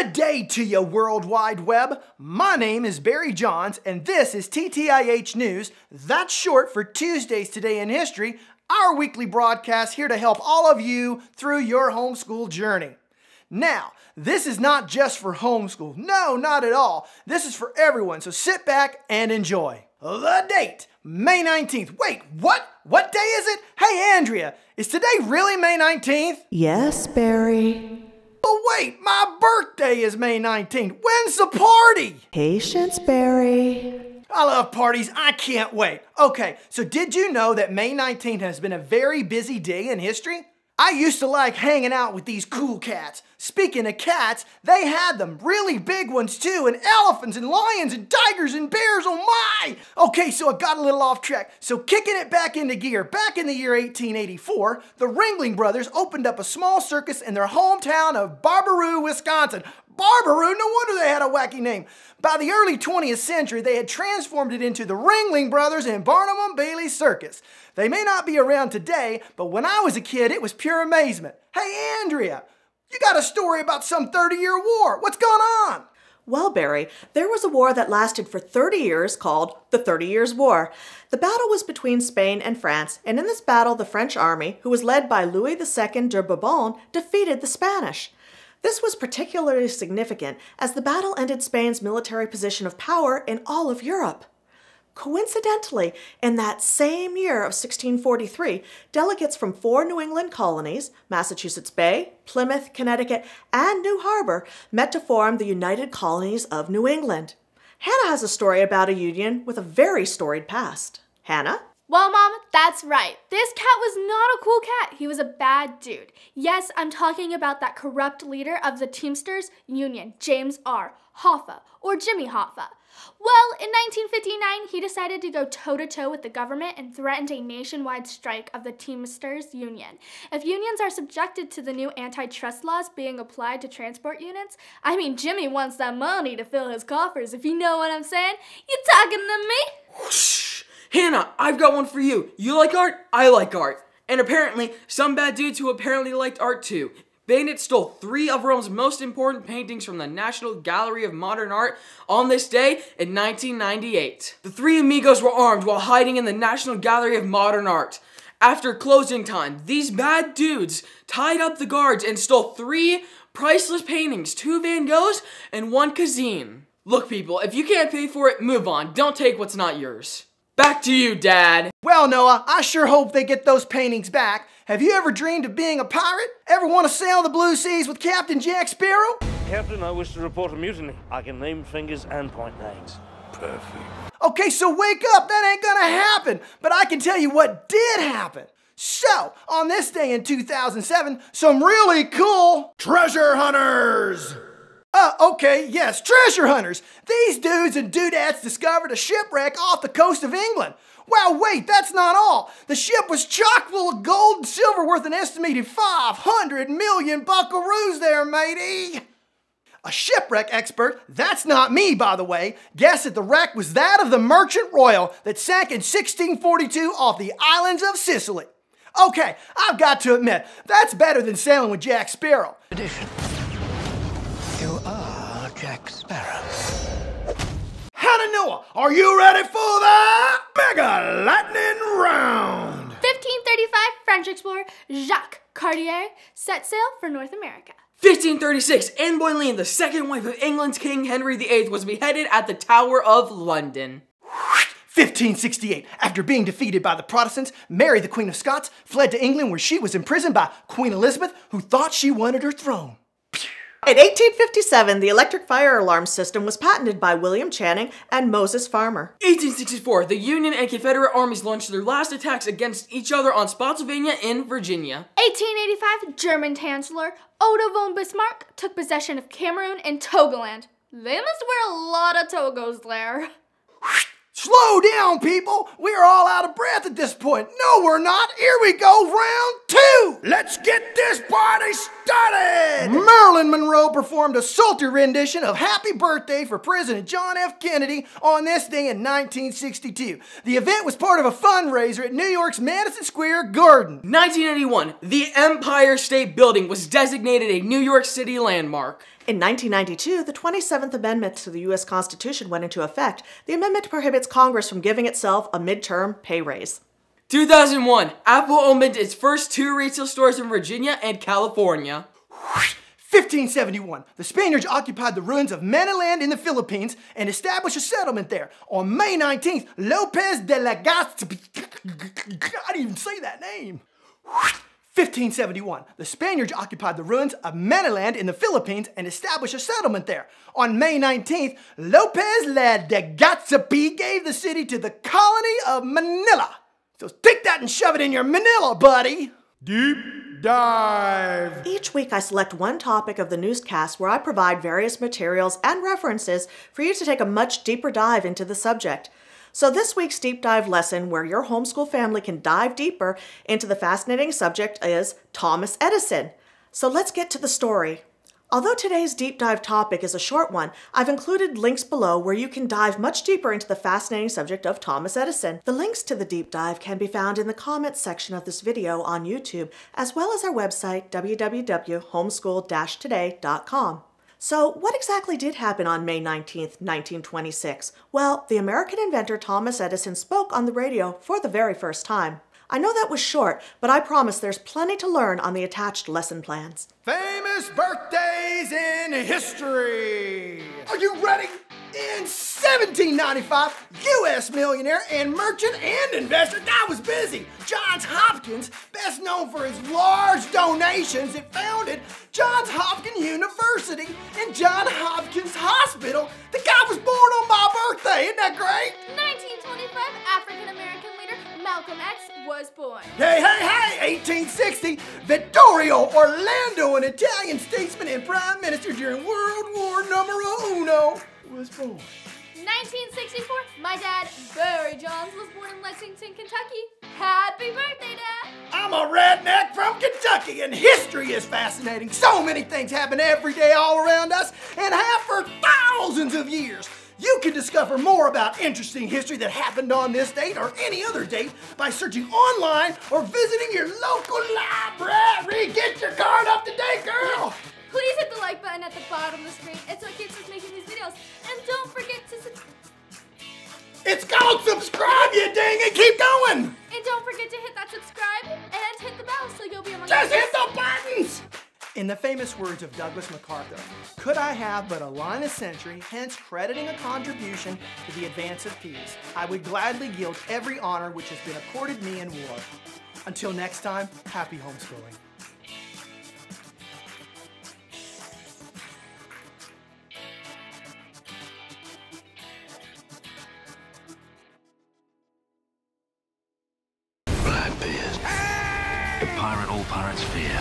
Good day to you, World Wide Web. My name is Barry Johns, and this is TTIH News. That's short for Tuesdays Today in History, our weekly broadcast here to help all of you through your homeschool journey. Now, this is not just for homeschool. No, not at all. This is for everyone, so sit back and enjoy. The date, May 19th. Wait, what? What day is it? Hey, Andrea, is today really May 19th? Yes, Barry. But wait, my birthday is May 19th. When's the party? Patience, Barry. I love parties. I can't wait. Okay, so did you know that May 19th has been a very busy day in history? I used to like hanging out with these cool cats. Speaking of cats, they had them really big ones too, and elephants and lions and tigers and bears, oh my! Okay, so I got a little off track. So kicking it back into gear, back in the year 1884, the Ringling Brothers opened up a small circus in their hometown of Barbaroo, Wisconsin. Barbaroo, no wonder they had a wacky name. By the early 20th century, they had transformed it into the Ringling Brothers and Barnum and Bailey Circus. They may not be around today, but when I was a kid, it was pure amazement. Hey, Andrea, you got a story about some 30-year war. What's going on? Well, Barry, there was a war that lasted for 30 years called the 30 Years' War. The battle was between Spain and France, and in this battle, the French army, who was led by Louis II de Bourbon, defeated the Spanish. This was particularly significant as the battle ended Spain's military position of power in all of Europe. Coincidentally, in that same year of 1643, delegates from 4 New England colonies, Massachusetts Bay, Plymouth, Connecticut, and New Harbor, met to form the United Colonies of New England. Hannah has a story about a union with a very storied past. Hannah? Well, Mom, that's right. This cat was not a cool cat. He was a bad dude. Yes, I'm talking about that corrupt leader of the Teamsters Union, James R. Hoffa, or Jimmy Hoffa. Well, in 1959, he decided to go toe-to-toe with the government and threatened a nationwide strike of the Teamsters Union. If unions are subjected to the new antitrust laws being applied to transport units, Jimmy wants that money to fill his coffers, if you know what I'm saying. You talking to me? Whoosh! Hannah, I've got one for you. You like art? I like art. And apparently, some bad dudes who apparently liked art too. Bandits stole 3 of Rome's most important paintings from the National Gallery of Modern Art on this day in 1998. The 3 amigos were armed while hiding in the National Gallery of Modern Art. After closing time, these bad dudes tied up the guards and stole 3 priceless paintings, 2 Van Goghs and 1 Kazin. Look people, if you can't pay for it, move on. Don't take what's not yours. Back to you, Dad. Well, Noah, I sure hope they get those paintings back. Have you ever dreamed of being a pirate? Ever want to sail the blue seas with Captain Jack Sparrow? Captain, I wish to report a mutiny. I can name fingers and point names. Perfect. Okay, so wake up. That ain't gonna happen. But I can tell you what did happen. So, on this day in 2007, some really cool treasure hunters. Okay, yes, treasure hunters. These dudes and dudettes discovered a shipwreck off the coast of England. Wow, wait, that's not all. The ship was chock full of gold and silver worth an estimated 500 million buckaroos there, matey. A shipwreck expert, that's not me, by the way, guessed that the wreck was that of the Merchant Royal that sank in 1642 off the islands of Sicily. Okay, I've got to admit, that's better than sailing with Jack Sparrow. Edition. You are Jack Sparrow. Hannah Noah, are you ready for the Mega Lightning Round? 1535, French explorer Jacques Cartier set sail for North America. 1536, Anne Boleyn, the second wife of England's King Henry VIII, was beheaded at the Tower of London. 1568, after being defeated by the Protestants, Mary, the Queen of Scots, fled to England where she was imprisoned by Queen Elizabeth, who thought she wanted her throne. In 1857, the electric fire alarm system was patented by William Channing and Moses Farmer. 1864, the Union and Confederate armies launched their last attacks against each other on Spotsylvania in Virginia. 1885, German Chancellor Otto von Bismarck took possession of Cameroon and Togoland. They must wear a lot of togos there. Slow down, people. We are all out of breath at this point. No, we're not. Here we go, round 2. Let's get this party started. Marilyn Monroe performed a sultry rendition of Happy Birthday for President John F. Kennedy on this day in 1962. The event was part of a fundraiser at New York's Madison Square Garden. 1981, the Empire State Building was designated a New York City landmark. In 1992, the 27th Amendment to the U.S. Constitution went into effect. The amendment prohibits Congress from giving itself a midterm pay raise. 2001, Apple opened its first 2 retail stores in Virginia and California. 1571, the Spaniards occupied the ruins of Maniland in the Philippines and established a settlement there. On May 19th, Lopez de Legazpi, I didn't even say that name. 1571, the Spaniards occupied the ruins of Maniland in the Philippines and established a settlement there. On May 19th, Lopez de Legazpi gave the city to the colony of Manila. So take that and shove it in your Manila, buddy. Deep dive. Each week I select one topic of the newscast where I provide various materials and references for you to take a much deeper dive into the subject. So this week's deep dive lesson where your homeschool family can dive deeper into the fascinating subject is Thomas Edison. So let's get to the story. Although today's deep dive topic is a short one, I've included links below where you can dive much deeper into the fascinating subject of Thomas Edison. The links to the deep dive can be found in the comments section of this video on YouTube, as well as our website, www.homeschool-today.com. So what exactly did happen on May 19th, 1926? Well, the American inventor Thomas Edison spoke on the radio for the very first time. I know that was short, but I promise there's plenty to learn on the attached lesson plans. Famous birthdays in history. Are you ready? In 1795, U.S. millionaire and merchant and investor, that was busy, Johns Hopkins, best known for his large donations, it founded Johns Hopkins University and Johns Hopkins Hospital. The guy was born on my birthday, isn't that great? 1925, African-American leader Malcolm X was born. Hey, hey, hey! 1860, Vittorio Orlando, an Italian statesman and prime minister during World War #1, was born. 1964, my dad, Barry Johns, was born in Lexington, Kentucky. Happy birthday, Dad! I'm a redneck from Kentucky, and history is fascinating. So many things happen every day all around us, and have for thousands of years. You can discover more about interesting history that happened on this date or any other date by searching online or visiting your local library. Get your card up to date, girl! Please hit the like button at the bottom of the screen. It's what keeps us making these videos. And don't forget to It's called subscribe, you dang it! Keep going! And don't forget to hit that subscribe and hit the bell so you'll be among Just hit the buttons! In the famous words of Douglas MacArthur, could I have but a line a century, hence crediting a contribution to the advance of peace, I would gladly yield every honor which has been accorded me in war. Until next time, happy homeschooling. Blackbeard. The pirate all pirates fear.